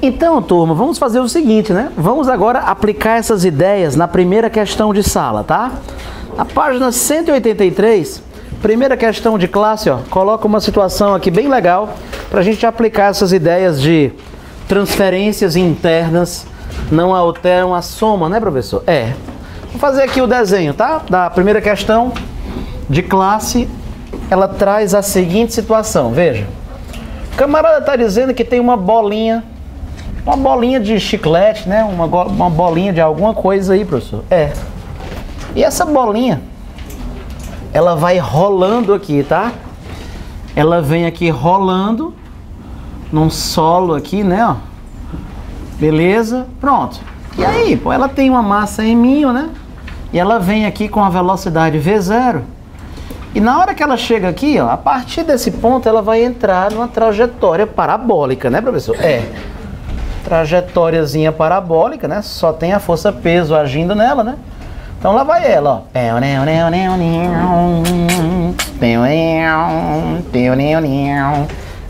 Então, turma, vamos fazer o seguinte, né? Vamos agora aplicar essas ideias na primeira questão de sala, tá? Na página 183, primeira questão de classe, ó, coloca uma situação aqui bem legal para a gente aplicar essas ideias de transferências internas não alteram a soma, né, professor? Vou fazer aqui o desenho, tá? Da primeira questão de classe, ela traz a seguinte situação, veja. O camarada está dizendo que tem uma bolinha de chiclete, né? Uma bolinha de alguma coisa aí, professor. E essa bolinha, ela vai rolando aqui, tá? Ela vem aqui rolando num solo aqui, né? Ó. Beleza? Pronto. E aí, pô, ela tem uma massa m, né? E ela vem aqui com a velocidade v0. E na hora que ela chega aqui, ó, a partir desse ponto, ela vai entrar numa trajetória parabólica, né, professor? Trajetóriazinha parabólica, né? Só tem a força-peso agindo nela, né? Então lá vai ela, ó.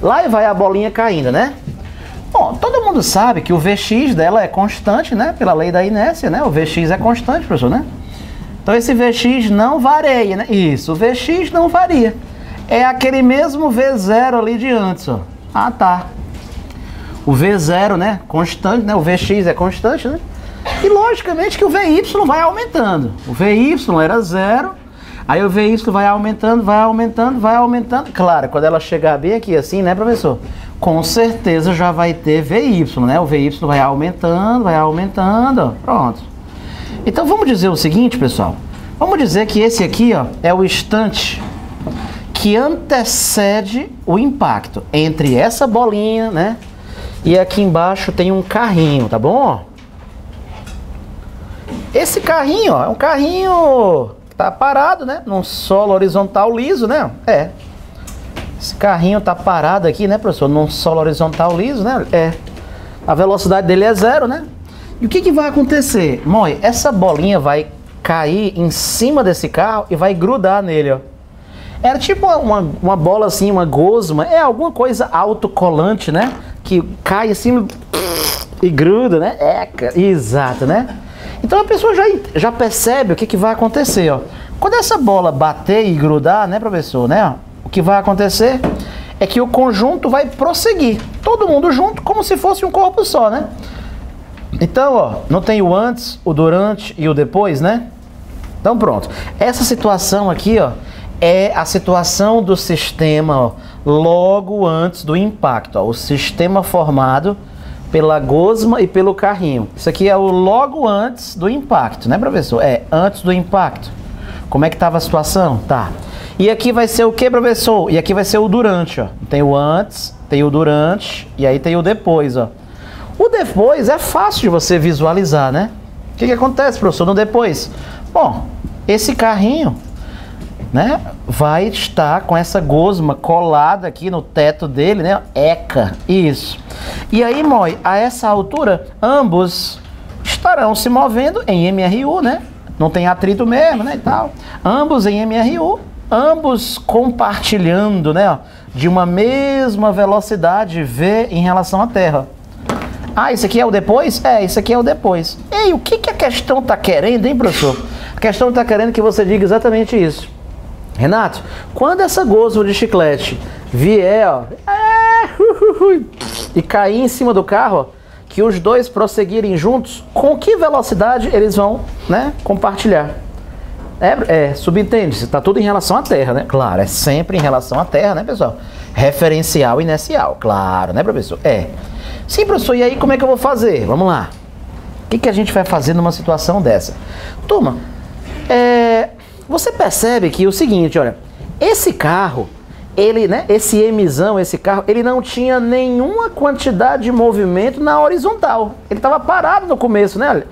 Lá vai a bolinha caindo, né? Bom, todo mundo sabe que o Vx dela é constante, né? Pela lei da inércia, né? O Vx é constante, professor, né? Então esse Vx não varia, né? Isso, o Vx não varia. É aquele mesmo V0 ali de antes, ó. Ah, tá. O V0, né? Constante, né? O Vx é constante, né? E logicamente que o Vy vai aumentando. O Vy era 0, aí o Vy vai aumentando, vai aumentando, vai aumentando. Claro, quando ela chegar bem aqui assim, né, professor? Com certeza já vai ter Vy, né? O Vy vai aumentando, ó. Pronto. Então vamos dizer o seguinte, pessoal. Vamos dizer que esse aqui, ó, é o instante que antecede o impacto entre essa bolinha, né? E aqui embaixo tem um carrinho, tá bom? Esse carrinho, ó, é um carrinho que tá parado, né? Num solo horizontal liso, né? Esse carrinho tá parado aqui, né, professor? Num solo horizontal liso, né? A velocidade dele é 0, né? E o que que vai acontecer? Moi, essa bolinha vai cair em cima desse carro e vai grudar nele, ó. Era tipo uma bola assim, uma gosma. É alguma coisa autocolante, né? Que cai assim e gruda, né? Exato, né? Então a pessoa já percebe o que vai acontecer, ó. Quando essa bola bater e grudar, né, professor, né? O que vai acontecer é que o conjunto vai prosseguir. Todo mundo junto, como se fosse um corpo só, né? Então, ó, não tem o antes, o durante e o depois, né? Então pronto. Essa situação aqui, ó, é a situação do sistema, ó, logo antes do impacto, ó. O sistema formado pela gosma e pelo carrinho. Isso aqui é o logo antes do impacto, né, professor? Antes do impacto. Como é que estava a situação? Tá. E aqui vai ser o que, professor? E aqui vai ser o durante, ó. Tem o antes, tem o durante e aí tem o depois, ó. O depois é fácil de você visualizar, né? O que acontece, professor, no depois? Bom, esse carrinho, né, vai estar com essa gosma colada aqui no teto dele, né? Isso. E aí, Moi, a essa altura, ambos estarão se movendo em MRU, né? Não tem atrito mesmo, né, e tal. Ambos em MRU, ambos compartilhando, né, ó, de uma mesma velocidade V em relação à Terra. Ah, isso aqui é o depois? Isso aqui é o depois. Ei, o que a questão está querendo, hein, professor? A questão está querendo que você diga exatamente isso. Renato, quando essa gosma de chiclete vier, ó, e cair em cima do carro, ó, que os dois prosseguirem juntos, com que velocidade eles vão, né, compartilhar? Subentende-se, está tudo em relação à Terra, né? Claro, é sempre em relação à Terra, né, pessoal? Referencial inercial, claro, né, professor? Sim, professor, e aí como é que eu vou fazer? Vamos lá. O que a gente vai fazer numa situação dessa? Turma, você percebe que o seguinte, olha, esse carro, ele, né, esse Mzão, esse carro, ele não tinha nenhuma quantidade de movimento na horizontal. Ele estava parado no começo, né?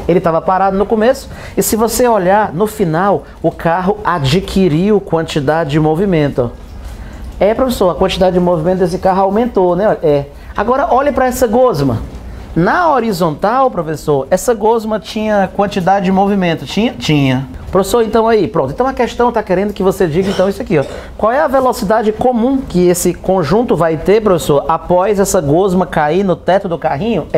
Ele estava parado no começo e se você olhar no final, o carro adquiriu quantidade de movimento. Professor, a quantidade de movimento desse carro aumentou, né? Agora olhe para essa gosma. Na horizontal, professor, essa gosma tinha quantidade de movimento? Tinha? Tinha. Professor, então aí, pronto. Então a questão está querendo que você diga então isso aqui, ó. Qual é a velocidade comum que esse conjunto vai ter, professor, após essa gosma cair no teto do carrinho?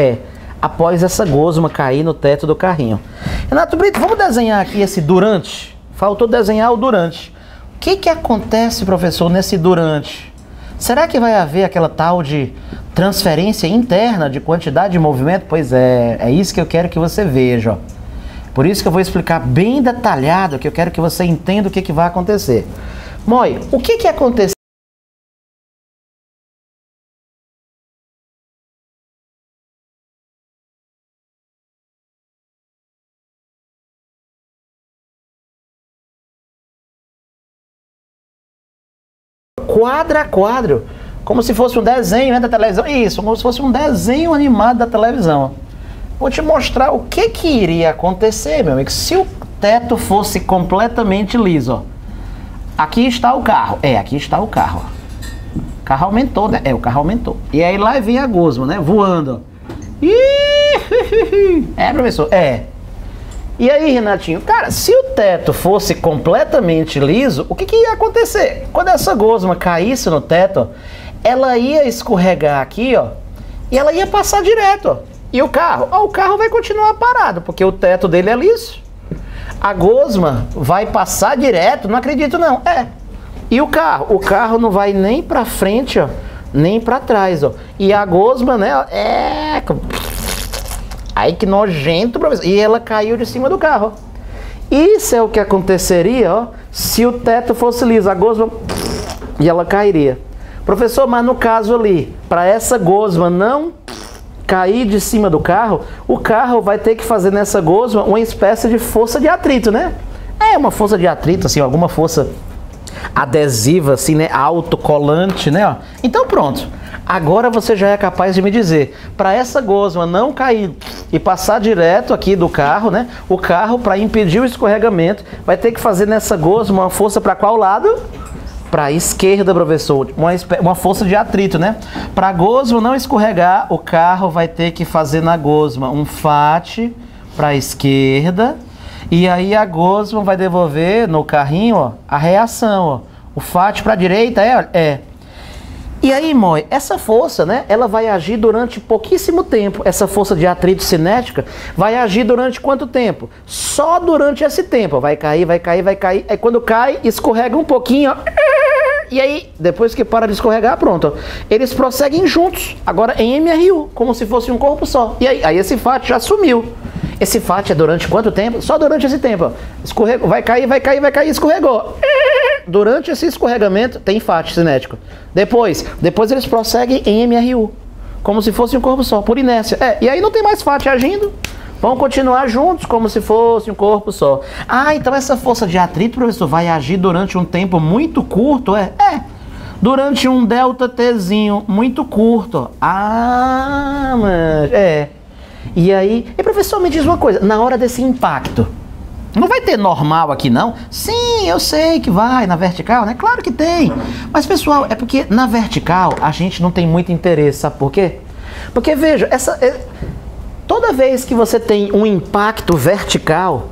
Após essa gosma cair no teto do carrinho. Renato Brito, vamos desenhar aqui esse durante? Faltou desenhar o durante. O que acontece, professor, nesse durante? Será que vai haver aquela tal de transferência interna de quantidade de movimento? Pois é isso que eu quero que você veja, ó. Por isso que eu vou explicar bem detalhado, que eu quero que você entenda o que vai acontecer. Moi, o que aconteceu? Quadro a quadro, como se fosse um desenho, né, da televisão. Isso, como se fosse um desenho animado da televisão. Vou te mostrar o que iria acontecer, meu amigo, se o teto fosse completamente liso, ó. Aqui está o carro. Aqui está o carro, ó. O carro aumentou, né? O carro aumentou. E aí lá vem a gosma, né? Voando. Professor? E aí, Renatinho? Cara, se o teto fosse completamente liso, o que ia acontecer? Quando essa gosma caísse no teto, ó, ela ia escorregar aqui, ó, e ela ia passar direto, ó. E o carro? O carro vai continuar parado, porque o teto dele é liso. A gosma vai passar direto, não acredito não. E o carro? O carro não vai nem pra frente, ó, nem pra trás, ó. E a gosma, né, Ai, que nojento, professor. E ela caiu de cima do carro. Isso é o que aconteceria, ó, se o teto fosse liso. A gosma... E ela cairia. Professor, mas no caso ali, para essa gosma não cair de cima do carro, o carro vai ter que fazer nessa gosma uma espécie de força de atrito, né? Uma força de atrito, assim, alguma força adesiva, assim, né? Autocolante, né? Ó. Então pronto. Agora você já é capaz de me dizer, para essa gosma não cair e passar direto aqui do carro, né? O carro, para impedir o escorregamento, vai ter que fazer nessa gosma uma força para qual lado? Para a esquerda, professor. Uma força de atrito, né? Para a gosma não escorregar, o carro vai ter que fazer na gosma um fate para a esquerda. E aí a gosma vai devolver no carrinho, ó, a reação, ó. O fate para a direita E aí, Moi, essa força, né, ela vai agir durante pouquíssimo tempo. Essa força de atrito cinética vai agir durante quanto tempo? Só durante esse tempo. Vai cair, vai cair, vai cair. Aí quando cai, escorrega um pouquinho, ó. E aí, depois que para de escorregar, pronto. Eles prosseguem juntos, agora em MRU, como se fosse um corpo só. E aí esse fate já sumiu. Esse fate é durante quanto tempo? Só durante esse tempo, ó. Escorregou, vai cair, vai cair, vai cair, escorregou. Durante esse escorregamento tem fate cinético. Depois eles prosseguem em MRU, como se fosse um corpo só, por inércia. E aí não tem mais fate agindo. Vão continuar juntos como se fosse um corpo só. Então essa força de atrito, professor, vai agir durante um tempo muito curto, durante um delta Tzinho muito curto. Mas E aí, professor, me diz uma coisa, na hora desse impacto, não vai ter normal aqui não? Sim, eu sei que vai na vertical, né? Claro que tem. Mas, pessoal, é porque na vertical a gente não tem muito interesse, sabe por quê? Porque, veja, toda vez que você tem um impacto vertical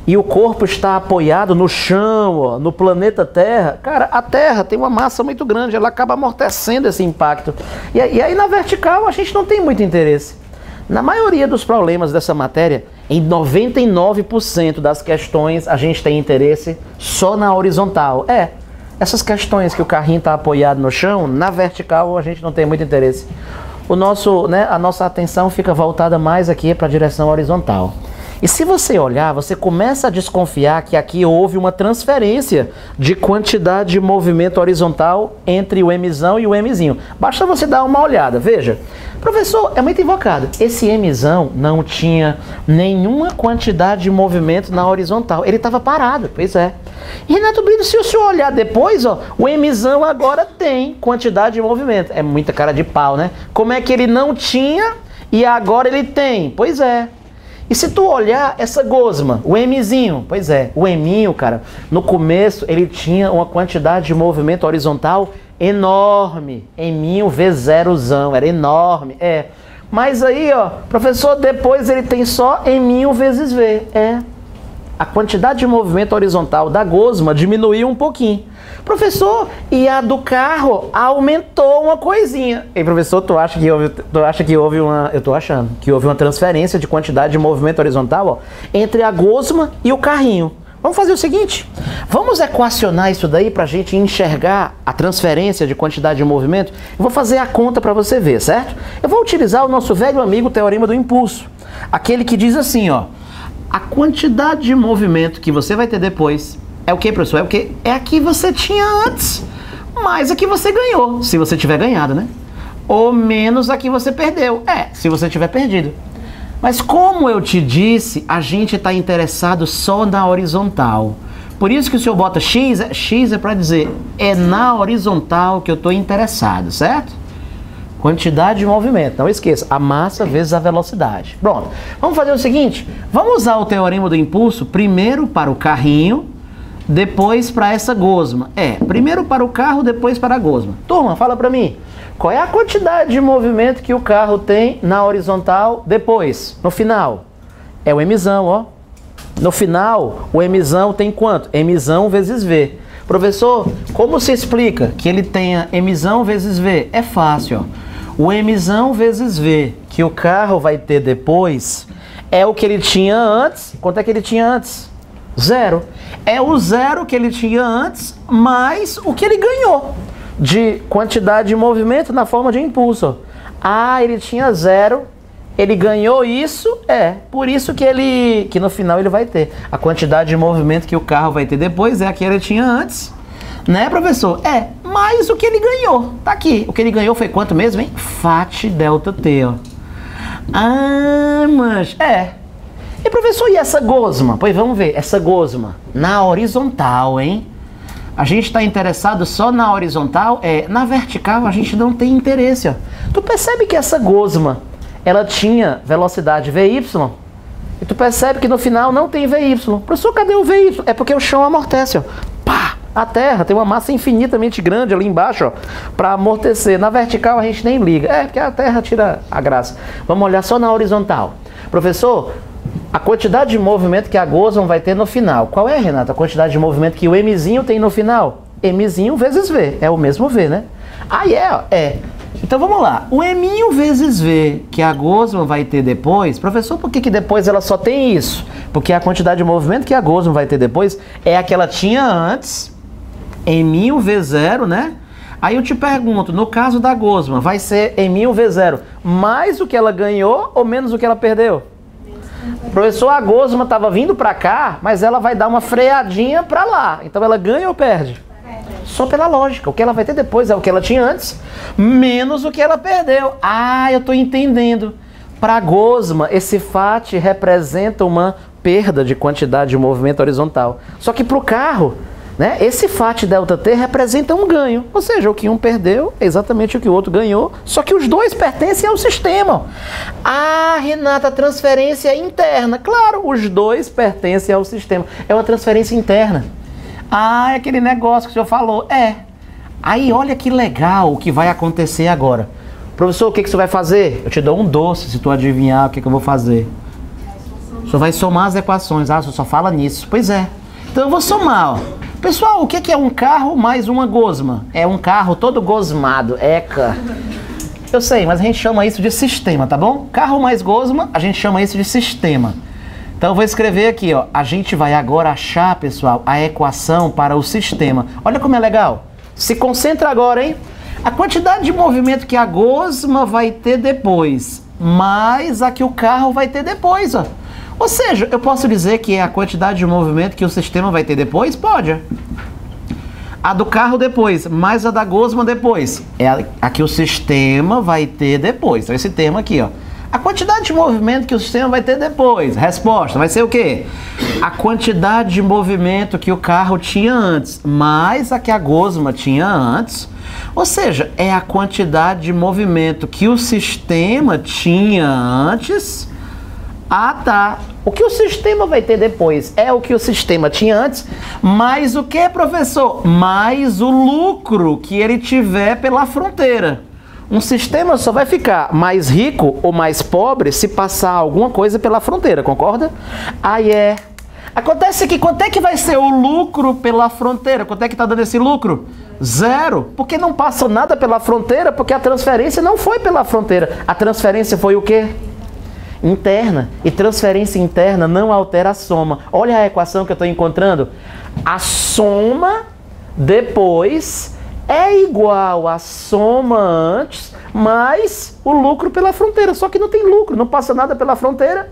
e o corpo está apoiado no chão, ó, no planeta Terra, cara, a Terra tem uma massa muito grande, ela acaba amortecendo esse impacto. E aí na vertical a gente não tem muito interesse. Na maioria dos problemas dessa matéria, em 99% das questões a gente tem interesse só na horizontal. Essas questões que o carrinho está apoiado no chão, na vertical a gente não tem muito interesse. A nossa atenção fica voltada mais aqui para a direção horizontal. E se você olhar, você começa a desconfiar que aqui houve uma transferência de quantidade de movimento horizontal entre o Mzão e o Mzinho. Basta você dar uma olhada, veja. Professor, é muito invocado. Esse Mzão não tinha nenhuma quantidade de movimento na horizontal. Ele estava parado, pois é. E Renato Brito, se o senhor olhar depois, ó, o Mzão agora tem quantidade de movimento. É muita cara de pau, né? Como é que ele não tinha e agora ele tem? Pois é. E se tu olhar essa gosma, o Mzinho, pois é, o Minho, cara, no começo ele tinha uma quantidade de movimento horizontal enorme. Minho V0zão, era enorme, Mas aí, ó, professor, depois ele tem só M1 vezes V. A quantidade de movimento horizontal da gosma diminuiu um pouquinho. Professor, e a do carro aumentou uma coisinha. E professor, tu acha que houve uma... Eu tô achando que houve uma transferência de quantidade de movimento horizontal, ó, entre a gosma e o carrinho. Vamos fazer o seguinte, vamos equacionar isso daí para a gente enxergar a transferência de quantidade de movimento. Eu vou fazer a conta para você ver, certo? Eu vou utilizar o nosso velho amigo teorema do impulso. Aquele que diz assim, ó, a quantidade de movimento que você vai ter depois é o que, professor? É o que? É a que você tinha antes, mais a que você ganhou, se você tiver ganhado, né? Ou menos a que você perdeu, se você tiver perdido. Mas como eu te disse, a gente está interessado só na horizontal. Por isso que o senhor bota X é para dizer, é na horizontal que eu estou interessado, certo? Quantidade de movimento, não esqueça, a massa vezes a velocidade. Pronto, vamos fazer o seguinte, vamos usar o teorema do impulso primeiro para o carrinho, depois para essa gosma. Primeiro para o carro, depois para a gosma. Turma, fala para mim. Qual é a quantidade de movimento que o carro tem na horizontal depois, no final? É o Mzão, ó. No final, o Mzão tem quanto? Mzão vezes V. Professor, como se explica que ele tenha Mzão vezes V? É fácil, ó. O Mzão vezes V que o carro vai ter depois é o que ele tinha antes. Quanto é que ele tinha antes? 0. É o 0 que ele tinha antes mais o que ele ganhou de quantidade de movimento na forma de impulso. Ele tinha 0, ele ganhou isso, por isso que no final ele vai ter. A quantidade de movimento que o carro vai ter depois é a que ele tinha antes, né, professor? Mais o que ele ganhou. Tá aqui. O que ele ganhou foi quanto mesmo, hein? Fat delta T, ó. Mas E professor, e essa gosma? Pois vamos ver, essa gosma na horizontal, hein? A gente está interessado só na horizontal, na vertical a gente não tem interesse, ó. Tu percebe que essa gosma, ela tinha velocidade VY, e tu percebe que no final não tem VY. Professor, cadê o VY? É porque o chão amortece, ó. Pá! A Terra tem uma massa infinitamente grande ali embaixo, ó, para amortecer. Na vertical a gente nem liga, porque a Terra tira a graça. Vamos olhar só na horizontal. Professor, a quantidade de movimento que a gosma vai ter no final. Qual é, Renata, a quantidade de movimento que o Mzinho tem no final? Mzinho vezes V. É o mesmo V, né? Então vamos lá. O M1 vezes V que a gosma vai ter depois... Professor, por que depois ela só tem isso? Porque a quantidade de movimento que a gosma vai ter depois é a que ela tinha antes. M1 V0, né? Aí eu te pergunto, no caso da gosma, vai ser M1 V0 mais o que ela ganhou ou menos o que ela perdeu? Professor, a gosma estava vindo para cá, mas ela vai dar uma freadinha para lá. Então ela ganha ou perde? Só pela lógica. O que ela vai ter depois é o que ela tinha antes, menos o que ela perdeu. Eu estou entendendo. Para a gosma, esse fat representa uma perda de quantidade de movimento horizontal. Só que para o carro, né, esse fat delta T representa um ganho. Ou seja, o que um perdeu é exatamente o que o outro ganhou, só que os dois pertencem ao sistema. Renata, transferência interna. Claro, os dois pertencem ao sistema. É uma transferência interna. É aquele negócio que o senhor falou. Aí olha que legal o que vai acontecer agora. Professor, o que você vai fazer? Eu te dou um doce se tu adivinhar o que eu vou fazer. O senhor vai somar as equações. O senhor só fala nisso. Pois é. Então eu vou somar, ó. Pessoal, o que é um carro mais uma gosma? É um carro todo gosmado. Eu sei, mas a gente chama isso de sistema, tá bom? Carro mais gosma, a gente chama isso de sistema. Então eu vou escrever aqui, ó. A gente vai agora achar, pessoal, a equação para o sistema. Olha como é legal. Se concentra agora, hein? A quantidade de movimento que a gosma vai ter depois, mais a que o carro vai ter depois, ó. Ou seja, eu posso dizer que é a quantidade de movimento que o sistema vai ter depois? Pode. A do carro depois, mais a da gosma depois. É a que o sistema vai ter depois. Então esse termo aqui, ó. A quantidade de movimento que o sistema vai ter depois. Resposta, vai ser o quê? A quantidade de movimento que o carro tinha antes, mais a que a gosma tinha antes. Ou seja, é a quantidade de movimento que o sistema tinha antes. Tá. O que o sistema vai ter depois é o que o sistema tinha antes, mais o que, professor? Mais o lucro que ele tiver pela fronteira. Um sistema só vai ficar mais rico ou mais pobre se passar alguma coisa pela fronteira, concorda? Aí acontece que quanto é que vai ser o lucro pela fronteira? Quanto é que está dando esse lucro? Zero. Porque não passa nada pela fronteira, porque a transferência não foi pela fronteira. A transferência foi o quê? Interna. E transferência interna não altera a soma. Olha a equação que eu estou encontrando. A soma depois é igual à soma antes mais o lucro pela fronteira. Só que não tem lucro, não passa nada pela fronteira.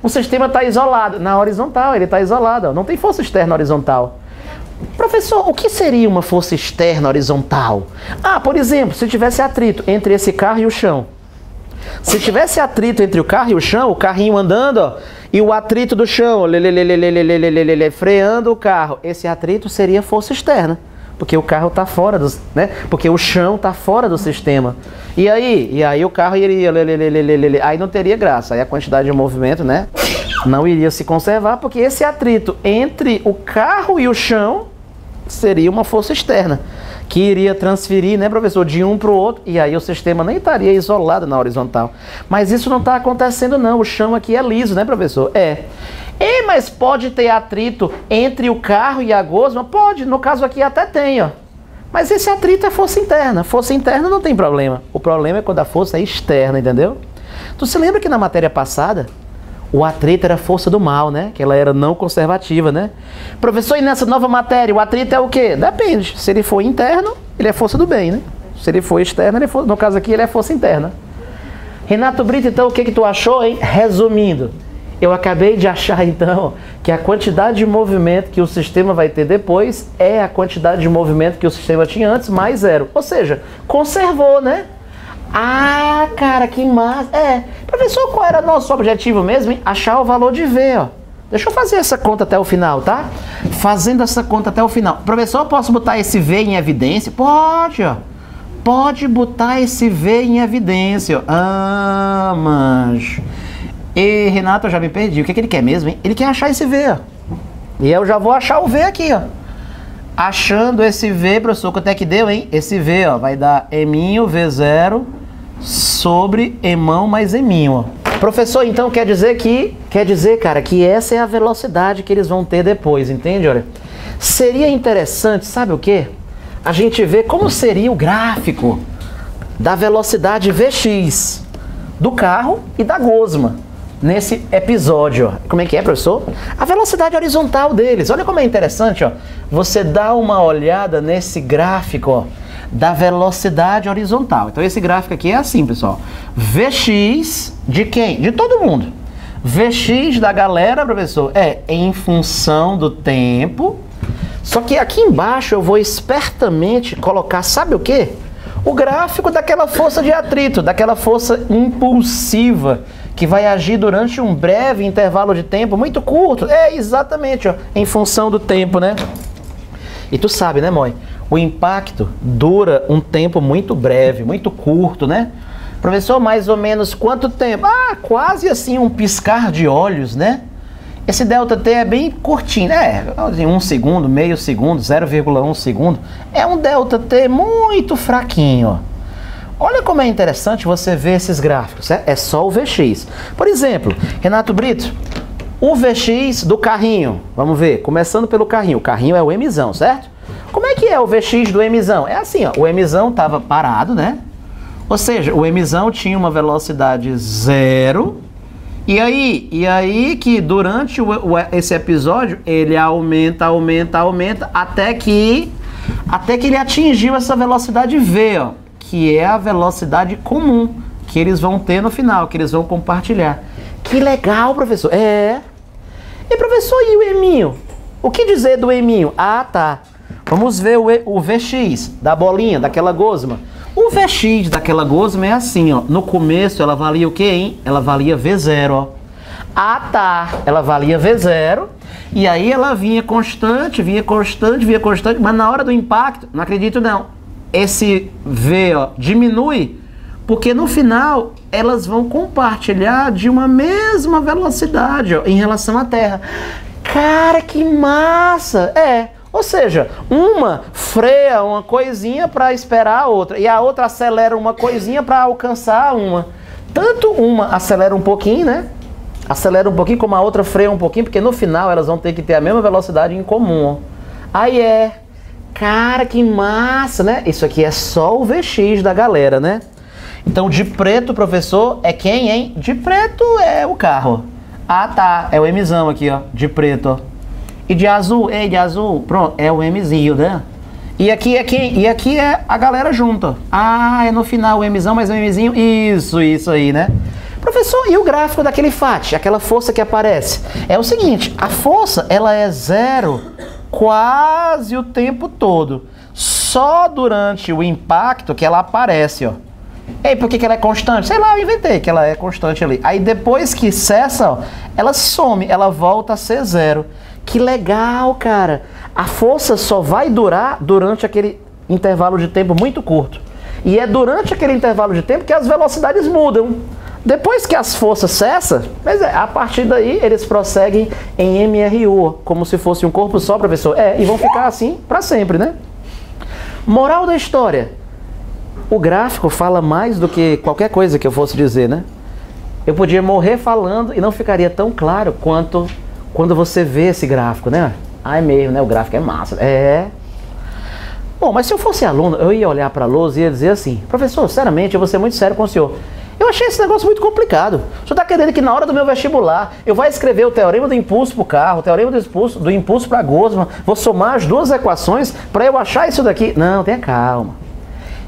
O sistema está isolado. Na horizontal, ele está isolado. Ó. Não tem força externa horizontal. Professor, o que seria uma força externa horizontal? Por exemplo, se tivesse atrito entre esse carro e o chão. Se tivesse atrito entre o carro e o chão, o carrinho andando, ó, e o atrito do chão, freando o carro, esse atrito seria força externa. Porque o carro está fora do, né? Porque o chão está fora do sistema. E aí o carro iria, aí não teria graça. Aí a quantidade de movimento, né, não iria se conservar, porque esse atrito entre o carro e o chão seria uma força externa, que iria transferir, né, professor, de um para o outro, e aí o sistema nem estaria isolado na horizontal. Mas isso não está acontecendo não, o chão aqui é liso, né, professor? Mas pode ter atrito entre o carro e a gosma? Pode, no caso aqui até tem, ó. Mas esse atrito é força interna. Força interna não tem problema. O problema é quando a força é externa, entendeu? Tu se lembra que na matéria passada, o atrito era força do mal, né? Que ela era não conservativa, né? Professor, e nessa nova matéria, o atrito é o quê? Depende. Se ele for interno, ele é força do bem, né? Se ele for externo, no caso aqui, ele é força interna. Renato Brito, então, o que tu achou, hein? Resumindo, eu acabei de achar, então, que a quantidade de movimento que o sistema vai ter depois é a quantidade de movimento que o sistema tinha antes, mais zero. Ou seja, conservou, né? Cara, que massa. Professor, qual era nosso objetivo mesmo, hein? Achar o valor de V, ó. Deixa eu fazer essa conta até o final, tá? Fazendo essa conta até o final. Professor, eu posso botar esse V em evidência? Pode, ó. Pode botar esse V em evidência, ó. Manjo. E, Renato, eu já me perdi. O que ele quer mesmo, hein? Ele quer achar esse V, ó. E eu já vou achar o V aqui, ó. Achando esse V, professor, quanto é que deu, hein? Esse V, ó, vai dar Eminho V0 sobre Emão mais Eminho, ó. Professor, então quer dizer, cara, que essa é a velocidade que eles vão ter depois, entende? Olha, seria interessante, sabe o quê? A gente ver como seria o gráfico da velocidade Vx do carro e da gosma nesse episódio. Como é que é, professor? A velocidade horizontal deles. Olha como é interessante, ó. Você dá uma olhada nesse gráfico, ó, da velocidade horizontal. Então esse gráfico aqui é assim, pessoal. Vx de quem? De todo mundo. Vx da galera, professor, é em função do tempo. Só que aqui embaixo eu vou espertamente colocar, sabe o quê? O gráfico daquela força de atrito, daquela força impulsiva que vai agir durante um breve intervalo de tempo muito curto. Exatamente, ó, em função do tempo, né? E tu sabe, né, mãe? O impacto dura um tempo muito breve, muito curto, né? Professor, mais ou menos quanto tempo? Quase assim um piscar de olhos, né? Esse ΔT é bem curtinho, né? 1 segundo, meio segundo, 0,1 segundo. É um ΔT muito fraquinho, ó. Olha como é interessante você ver esses gráficos, é só o Vx. Por exemplo, Renato Brito, o Vx do carrinho, vamos ver, começando pelo carrinho. O carrinho é o Mzão, certo? Como é que é o Vx do Mzão? É assim, ó, o Mzão estava parado, né? Ou seja, o Mzão tinha uma velocidade 0. E aí que durante esse episódio ele aumenta até que ele atingiu essa velocidade V, ó, que é a velocidade comum que eles vão ter no final, que eles vão compartilhar. Que legal, professor. E professor, e o Eminho? O que dizer do Eminho? Tá. Vamos ver o Vx da bolinha, daquela gosma. O Vx daquela gosma é assim, ó. No começo ela valia o quê, hein? Ela valia V0, ó. Tá. Ela valia V0. E aí ela vinha constante, mas na hora do impacto, não acredito não, esse V, ó, diminui, porque no final elas vão compartilhar de uma mesma velocidade, ó, em relação à Terra. Cara, que massa! Ou seja, uma freia uma coisinha para esperar a outra e a outra acelera uma coisinha para alcançar uma. Tanto uma acelera um pouquinho, né? Acelera um pouquinho, como a outra freia um pouquinho, porque no final elas vão ter que ter a mesma velocidade em comum. Aí cara, que massa, né? Isso aqui é só o VX da galera, né? Então de preto, professor, é quem, hein? De preto é o carro. Ah, tá, é o Mzão aqui, ó, de preto, ó. E de azul, de azul, pronto, é o Mzinho, né? E aqui é quem? E aqui é a galera junto. Ah, é no final o Mzão, mas o Mzinho, isso aí, né? Professor, e o gráfico daquele FAT, aquela força que aparece? É o seguinte, a força, ela é zero quase o tempo todo. Só durante o impacto que ela aparece, ó. E por que ela é constante? Sei lá, eu inventei que ela é constante ali. Aí depois que cessa, ó, ela some, ela volta a ser zero. Que legal, cara! A força só vai durar durante aquele intervalo de tempo muito curto. E é durante aquele intervalo de tempo que as velocidades mudam. Depois que as forças cessam, a partir daí eles prosseguem em MRU, como se fosse um corpo só, professor. E vão ficar assim para sempre, né? Moral da história. O gráfico fala mais do que qualquer coisa que eu fosse dizer, né? Eu podia morrer falando e não ficaria tão claro quanto quando você vê esse gráfico, né? É mesmo, né? O gráfico é massa. Bom, mas se eu fosse aluno, eu ia olhar para a lousa e ia dizer assim: professor, sinceramente, eu vou ser muito sério com o senhor. Eu achei esse negócio muito complicado. O senhor está querendo que na hora do meu vestibular eu vá escrever o teorema do impulso para o carro, o teorema do impulso para a gosma, vou somar as duas equações para eu achar isso daqui? Não, tenha calma.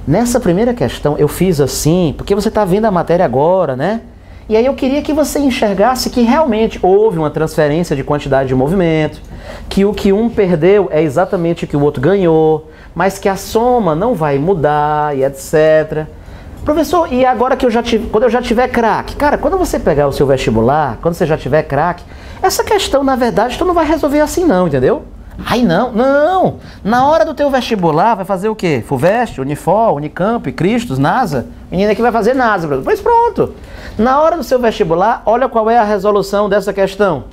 Nessa primeira questão eu fiz assim, porque você está vendo a matéria agora, né? E aí eu queria que você enxergasse que realmente houve uma transferência de quantidade de movimento, que o que um perdeu é exatamente o que o outro ganhou, mas que a soma não vai mudar e etc. Professor, e agora que quando eu já tiver craque? Cara, quando você pegar o seu vestibular, quando você já tiver craque, essa questão, na verdade, tu não vai resolver assim não, entendeu? Ai, não. Na hora do teu vestibular, vai fazer o quê? FUVEST, Unifor, Unicamp, Cristos, NASA? Menina que vai fazer NASA, professor. Pois pronto. Na hora do seu vestibular, olha qual é a resolução dessa questão.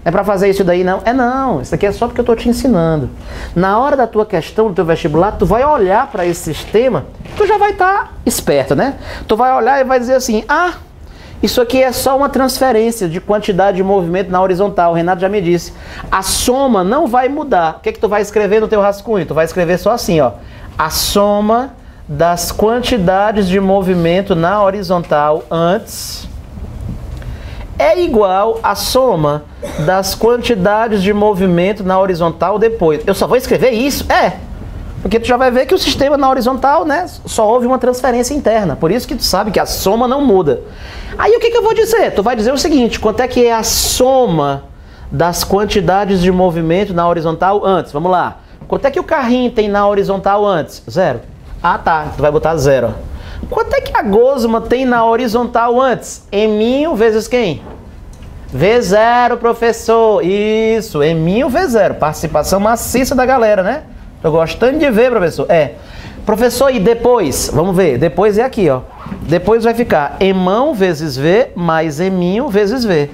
É para fazer isso daí, não? Não. Isso aqui é só porque eu tô te ensinando. Na hora da tua questão, do teu vestibular, tu vai olhar para esse sistema, tu já vai estar esperto, né? Tu vai olhar e vai dizer assim, isso aqui é só uma transferência de quantidade de movimento na horizontal. O Renato já me disse. A soma não vai mudar. O que tu vai escrever no teu rascunho? Tu vai escrever só assim, ó. A soma das quantidades de movimento na horizontal antes é igual à soma das quantidades de movimento na horizontal depois. Eu só vou escrever isso? Porque tu já vai ver que o sistema na horizontal, né, só houve uma transferência interna. Por isso que tu sabe que a soma não muda. Aí o que eu vou dizer? Tu vai dizer o seguinte: quanto é que é a soma das quantidades de movimento na horizontal antes? Vamos lá. Quanto é que o carrinho tem na horizontal antes? 0. Ah, tá. Tu vai botar 0. Quanto é que a gosma tem na horizontal antes? Eminho vezes quem? V0, professor. Isso, Eminho V0. Participação maciça da galera, né? Tô gostando de ver, professor. Professor, e depois? Vamos ver. Depois é aqui, ó. Depois vai ficar Emão vezes V mais Eminho vezes V.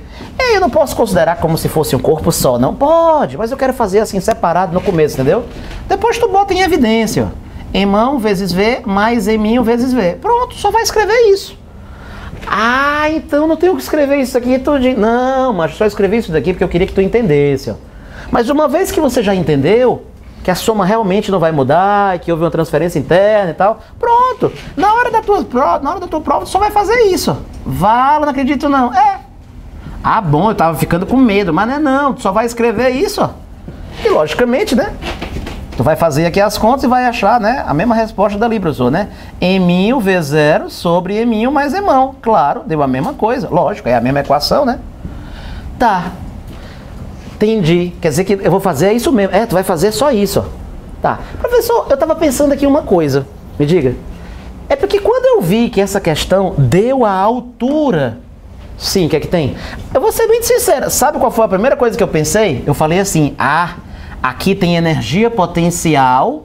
Eu não posso considerar como se fosse um corpo só, não? Pode, mas eu quero fazer assim, separado no começo, entendeu? Depois tu bota em evidência, ó. Emão vezes V mais Eminho vezes V. Pronto, só vai escrever isso. Então não tenho que escrever isso aqui tudinho. Não, mas só escrevi isso daqui porque eu queria que tu entendesse, ó. Mas uma vez que você já entendeu que a soma realmente não vai mudar, que houve uma transferência interna e tal, pronto. Na hora da tua prova, tu só vai fazer isso. Vala, não acredito não. Bom, eu tava ficando com medo, mas não, tu só vai escrever isso, ó. E logicamente, né? Tu vai fazer aqui as contas e vai achar, né, a mesma resposta dali, professor, né? Eminho V0 sobre Eminho mais Emão. Claro, deu a mesma coisa. Lógico, é a mesma equação, né? Tá. Entendi. Quer dizer que eu vou fazer isso mesmo. Tu vai fazer só isso, ó. Tá. Professor, eu tava pensando aqui uma coisa. Me diga. É porque quando eu vi que essa questão deu a altura... Sim, o que é que tem? Eu vou ser bem sincero. Sabe qual foi a primeira coisa que eu pensei? Eu falei assim, aqui tem energia potencial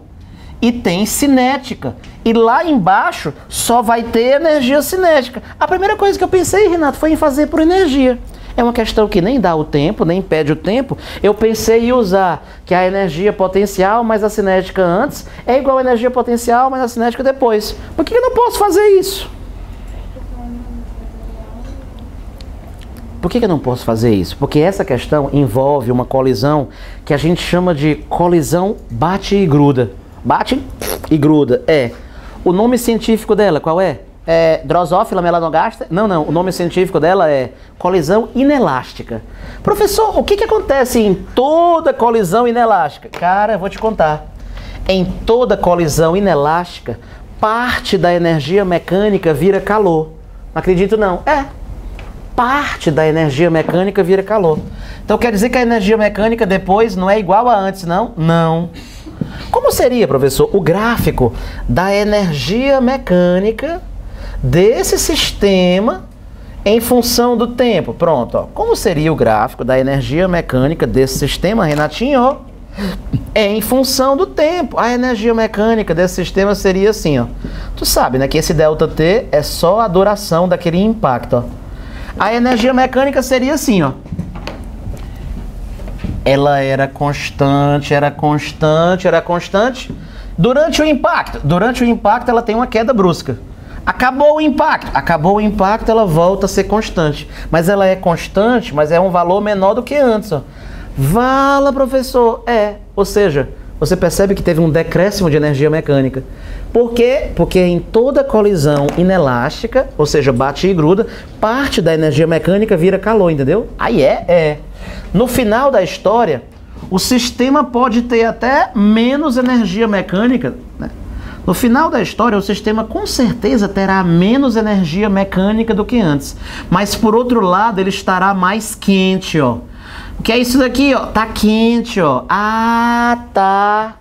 e tem cinética. E lá embaixo só vai ter energia cinética. A primeira coisa que eu pensei, Renato, foi em fazer por energia. É uma questão que nem dá o tempo, nem impede o tempo. Eu pensei em usar que a energia potencial mais a cinética antes é igual a energia potencial mais a cinética depois. Por que eu não posso fazer isso? Por que eu não posso fazer isso? Porque essa questão envolve uma colisão que a gente chama de colisão bate e gruda. Bate e gruda, O nome científico dela, qual é? É Drosophila melanogaster? Não. O nome científico dela é colisão inelástica. Professor, o que acontece em toda colisão inelástica? Cara, eu vou te contar. Em toda colisão inelástica, parte da energia mecânica vira calor. Não acredito não. Parte da energia mecânica vira calor. Então quer dizer que a energia mecânica depois não é igual a antes, não? Não. Como seria, professor, o gráfico da energia mecânica desse sistema em função do tempo? Pronto, ó. Como seria o gráfico da energia mecânica desse sistema, Renatinho? Em função do tempo. A energia mecânica desse sistema seria assim, ó. Tu sabe, né, que esse ΔT é só a duração daquele impacto, ó. A energia mecânica seria assim, ó. Ela era constante. Durante o impacto ela tem uma queda brusca. Acabou o impacto, ela volta a ser constante. Mas ela é constante, mas é um valor menor do que antes, ó. Vala, professor. Ou seja, você percebe que teve um decréscimo de energia mecânica. Por quê? Porque em toda colisão inelástica, ou seja, bate e gruda, parte da energia mecânica vira calor, entendeu? Aí No final da história, o sistema pode ter até menos energia mecânica, né? No final da história, o sistema com certeza terá menos energia mecânica do que antes. Mas, por outro lado, ele estará mais quente, ó. O que é isso daqui, ó? Tá quente, ó. Tá.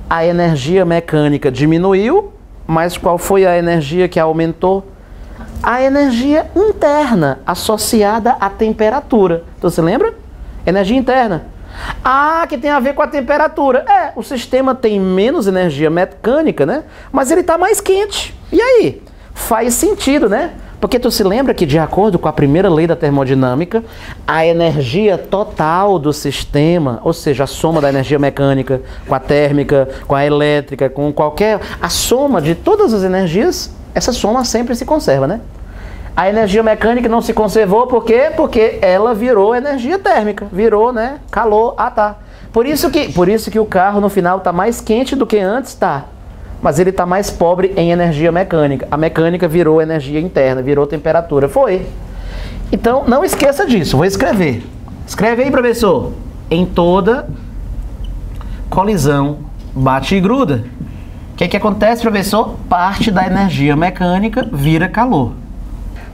A energia mecânica diminuiu, mas qual foi a energia que aumentou? A energia interna associada à temperatura. Então, você lembra? Energia interna. Que tem a ver com a temperatura. O sistema tem menos energia mecânica, né? Mas ele está mais quente. E aí? Faz sentido, né? Porque tu se lembra que, de acordo com a primeira lei da termodinâmica, a energia total do sistema, ou seja, a soma da energia mecânica com a térmica, com a elétrica, com qualquer... A soma de todas as energias, essa soma sempre se conserva, né? A energia mecânica não se conservou, por quê? Porque ela virou energia térmica, virou, né, calor, tá. Por isso que o carro no final está mais quente do que antes, tá. Mas ele está mais pobre em energia mecânica. A mecânica virou energia interna, virou temperatura, foi. Então, não esqueça disso, vou escrever. Escreve aí, professor. Em toda colisão bate e gruda. O que acontece, professor? Parte da energia mecânica vira calor.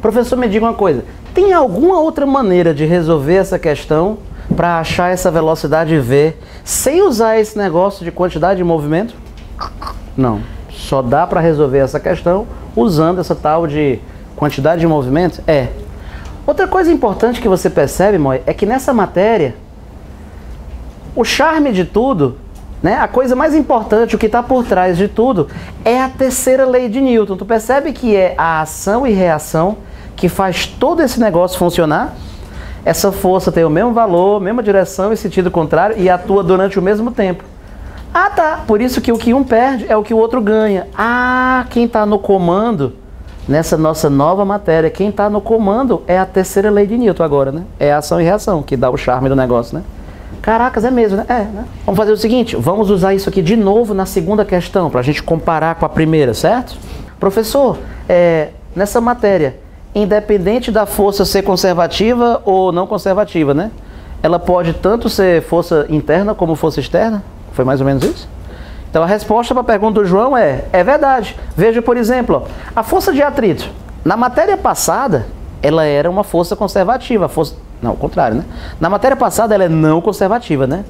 Professor, me diga uma coisa, tem alguma outra maneira de resolver essa questão para achar essa velocidade V sem usar esse negócio de quantidade de movimento? Não, só dá para resolver essa questão usando essa tal de quantidade de movimento? Outra coisa importante que você percebe, Moi, é que nessa matéria, o charme de tudo, né, a coisa mais importante, o que está por trás de tudo, é a terceira lei de Newton. Tu percebe que é a ação e reação que faz todo esse negócio funcionar? Essa força tem o mesmo valor, mesma direção e sentido contrário e atua durante o mesmo tempo. Tá. Por isso que o que um perde é o que o outro ganha. Quem está no comando, nessa nossa nova matéria, quem está no comando é a terceira lei de Newton agora, né? É a ação e reação que dá o charme do negócio, né? Caracas, é mesmo, né? Né? Vamos fazer o seguinte, vamos usar isso aqui de novo na segunda questão, para a gente comparar com a primeira, certo? Professor, nessa matéria, independente da força ser conservativa ou não conservativa, né? Ela pode tanto ser força interna como força externa? Foi mais ou menos isso? Então a resposta para a pergunta do João é verdade. Veja, por exemplo, a força de atrito. Na matéria passada, ela era uma força conservativa. Não, o contrário, né? Na matéria passada, ela é não conservativa, né?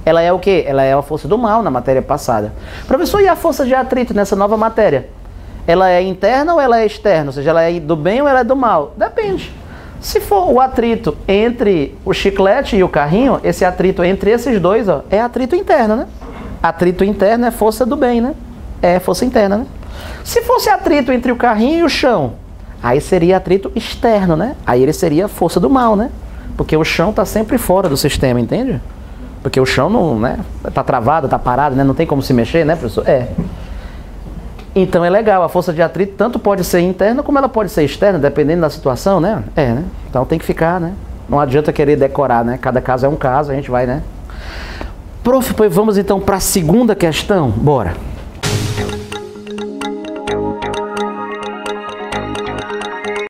Ela é o quê? Ela é a força do mal na matéria passada. Professor, e a força de atrito nessa nova matéria? Ela é interna ou ela é externa? Ou seja, ela é do bem ou ela é do mal? Depende. Se for o atrito entre o chiclete e o carrinho, esse atrito entre esses dois, ó, é atrito interno, né? Atrito interno é força do bem, né? É força interna, né? Se fosse atrito entre o carrinho e o chão, Aí seria atrito externo, né? Aí ele seria a força do mal, né? Porque o chão está sempre fora do sistema, entende? Porque o chão não, né? Tá travado, tá parado, né? Não tem como se mexer, né, professor? É. Então é legal, a força de atrito tanto pode ser interna como ela pode ser externa, dependendo da situação, né? É, né? Então tem que ficar, né? Não adianta querer decorar, né? Cada caso é um caso, a gente vai, né? Prof, vamos então para a segunda questão? Bora.